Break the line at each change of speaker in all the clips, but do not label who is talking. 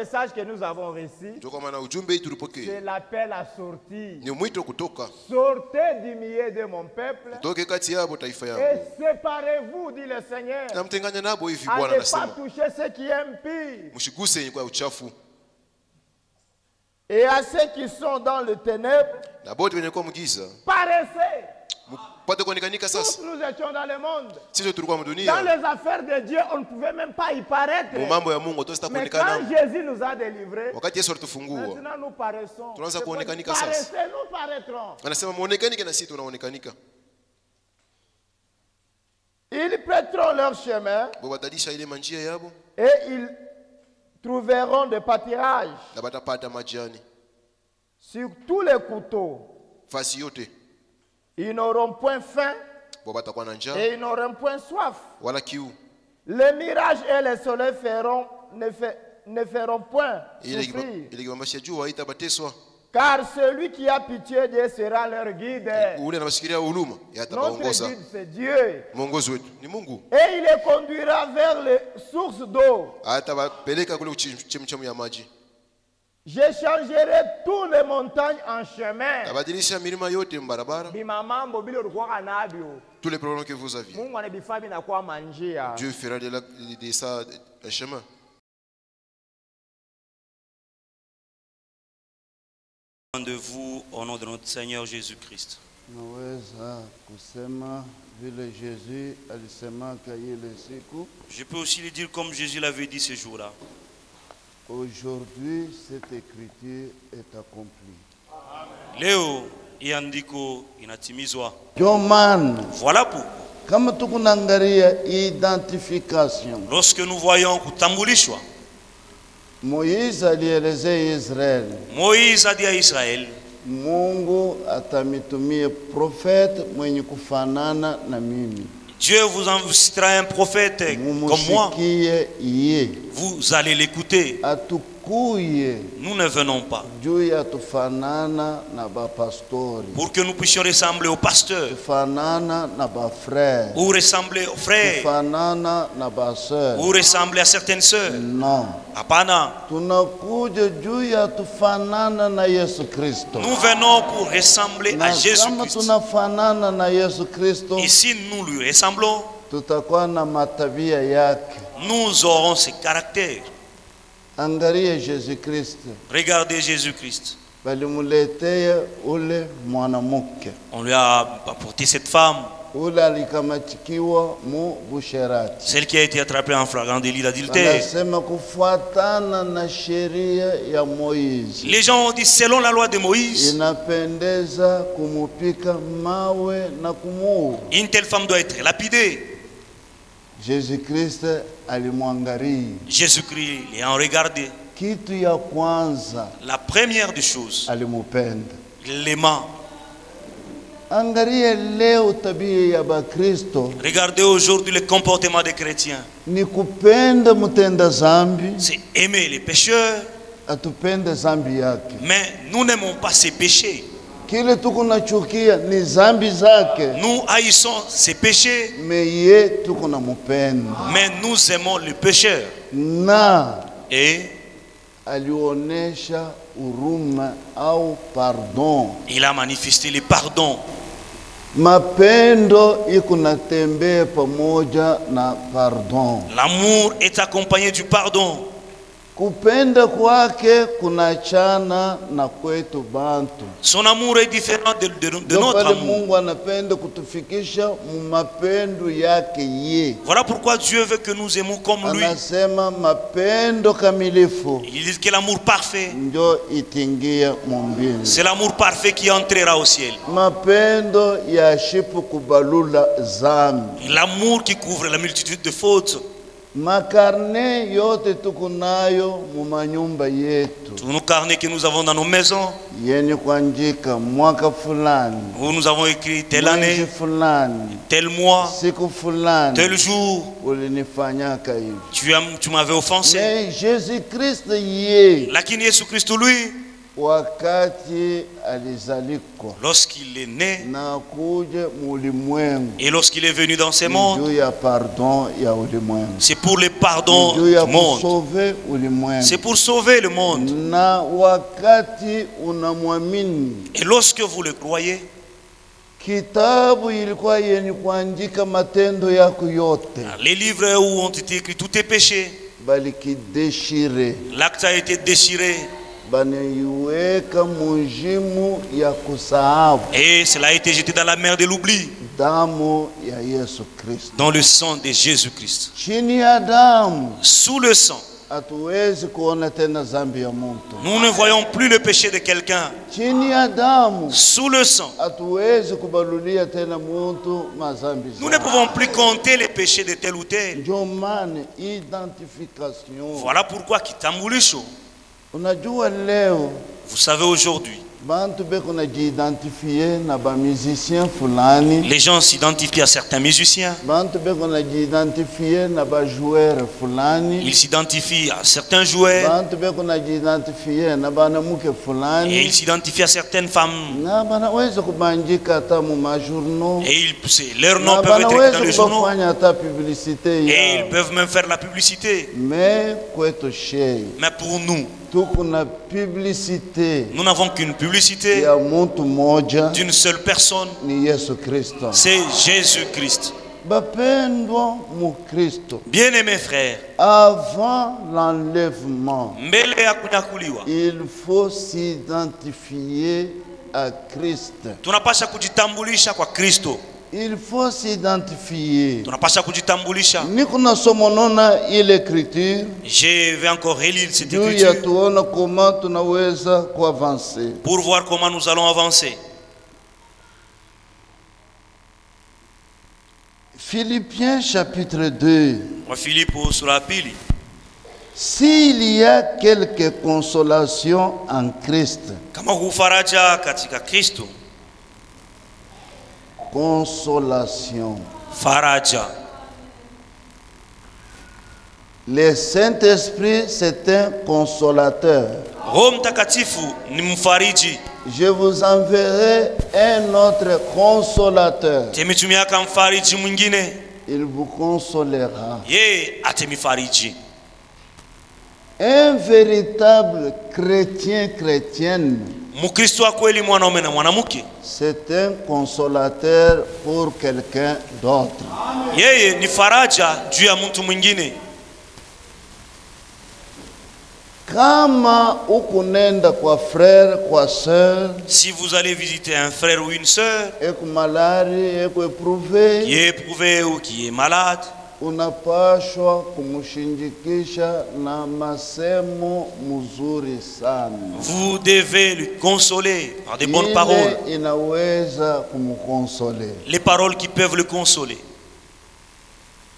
message que nous avons reçu, c'est l'appel à sortir. Sortez du milieu de mon peuple et séparez-vous, dit le Seigneur. À ne pas toucher ce qui est impur. Et à ceux qui sont dans le ténèbre, paraissez. Tous nous étions dans le monde. Dans les affaires de Dieu, on ne pouvait même pas y paraître. Mais quand Jésus nous a délivrés, maintenant nous paraissons. Paraissez, nous paraîtrons. Ils prêteront leur chemin et ils trouveront des pâtirages sur tous les couteaux. Ils n'auront point faim et ils n'auront point soif. Les mirages et les soleils ne feront point souffrir. Car celui qui a pitié d'eux sera leur guide. Notre guide, c'est Dieu. Et il les conduira vers les sources d'eau. J'échangerai toutes les montagnes en chemin.
Tous les problèmes que vous aviez, Dieu fera de ça un chemin.
De vous au nom de notre Seigneur Jésus-Christ. Je peux aussi le dire comme Jésus l'avait dit ce jour-là.
Aujourd'hui, cette écriture est accomplie.
Leo iandiko inatimizwa.
Voilà pourquoi. Kama tukunangalia identification.
Lorsque nous voyons kutambulishwa,
Moïse alielezea Israeli.
Moïse a dit à Israël,
Mungu atamitumie prophète mwenye kufanana na mimi.
Dieu vous envoûtera un prophète comme moi. Vous allez l'écouter. Nous ne venons pas pour que nous puissions ressembler aux pasteurs ou ressembler aux frères ou ressembler à certaines sœurs.
Non.
Apana. Nous venons pour ressembler à Jésus-Christ. Et si nous lui ressemblons, nous aurons ses caractères. Regardez Jésus-Christ. On lui a apporté cette femme, celle qui a été attrapée en flagrant délit d'adultère. Les gens ont dit selon la loi de Moïse, une telle femme doit être lapidée.
Jésus-Christ
l'ayant regardé, la première des choses, l'aimant. Regardez aujourd'hui le comportement des chrétiens. C'est aimer les pécheurs, mais nous n'aimons pas ces péchés. Nous haïssons ces péchés, mais nous aimons le pécheur. Et il a manifesté le pardon. L'amour est accompagné du pardon. Son amour est différent de notre amour. Voilà pourquoi Dieu veut que nous aimons comme lui. Il dit que l'amour parfait, c'est l'amour parfait qui entrera au ciel. L'amour qui couvre la multitude de fautes. Tous nos carnets que nous avons dans nos maisons, où nous avons écrit telle année, tel mois, tel jour, tu m'avais offensé. Lakini Yesu Kristo lui, lorsqu'il est né et lorsqu'il est venu dans ce monde, c'est pour le pardon du monde, c'est pour sauver le monde. Et lorsque vous le croyez, les livres où ont été écrits tous tes péchés, l'acte a été déchiré. Et cela a été jeté dans la mer de l'oubli, dans le sang de Jésus-Christ. Sous le sang, nous ne voyons plus le péché de quelqu'un. Sous le sang, nous ne pouvons plus compter les péchés de tel ou tel. Voilà pourquoi Kitambulisho, vous savez, aujourd'hui, les gens s'identifient à certains musiciens, ils s'identifient à certains joueurs, et ils s'identifient à certaines femmes, et leurs noms peuvent être écrits dans les journaux, et ils peuvent même faire la publicité. Mais pour nous, nous n'avons qu'une publicité d'une seule personne, c'est Jésus-Christ. Bien-aimés frères,
avant l'enlèvement, il faut s'identifier à Christ. Il faut s'identifier.
Je vais encore relire cette écriture pour voir comment nous allons avancer.
Philippiens chapitre 2. S'il y a quelque consolation en Christ, consolation,
faraja.
Le Saint-Esprit, c'est un consolateur. Je vous enverrai un autre consolateur. Il vous consolera. Un véritable chrétienne, c'est un consolateur pour quelqu'un d'autre.
Si vous allez visiter un frère ou une soeur qui est éprouvé ou qui est malade, vous devez le consoler par des bonnes paroles. Les paroles qui peuvent le consoler.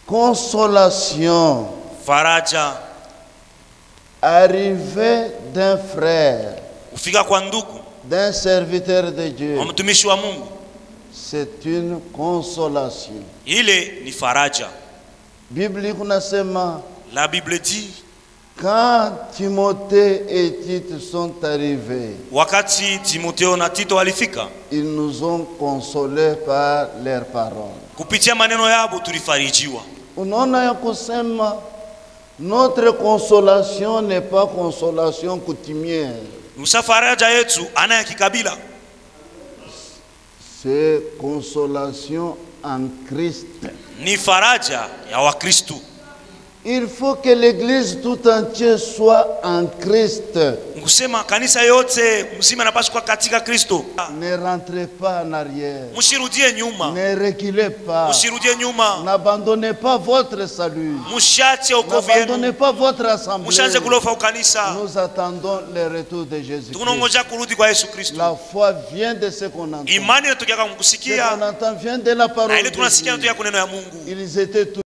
Consolation.
Faraja.
Arrivée d'un frère, d'un serviteur de Dieu, c'est une consolation.
La Bible dit,
quand Timothée et Tite sont arrivés, ils nous ont consolés par leurs paroles. Notre consolation n'est pas consolation coutumière. C'est consolation en Christ. Il faut que l'église tout entière soit en Christ. Ne rentrez pas en arrière. Ne reculez pas. N'abandonnez pas votre salut. N'abandonnez pas votre assemblée. Nous attendons le retour de Jésus-Christ. La foi vient de ce qu'on entend. Ce qu'on entend vient de la parole de Dieu. Ils étaient tous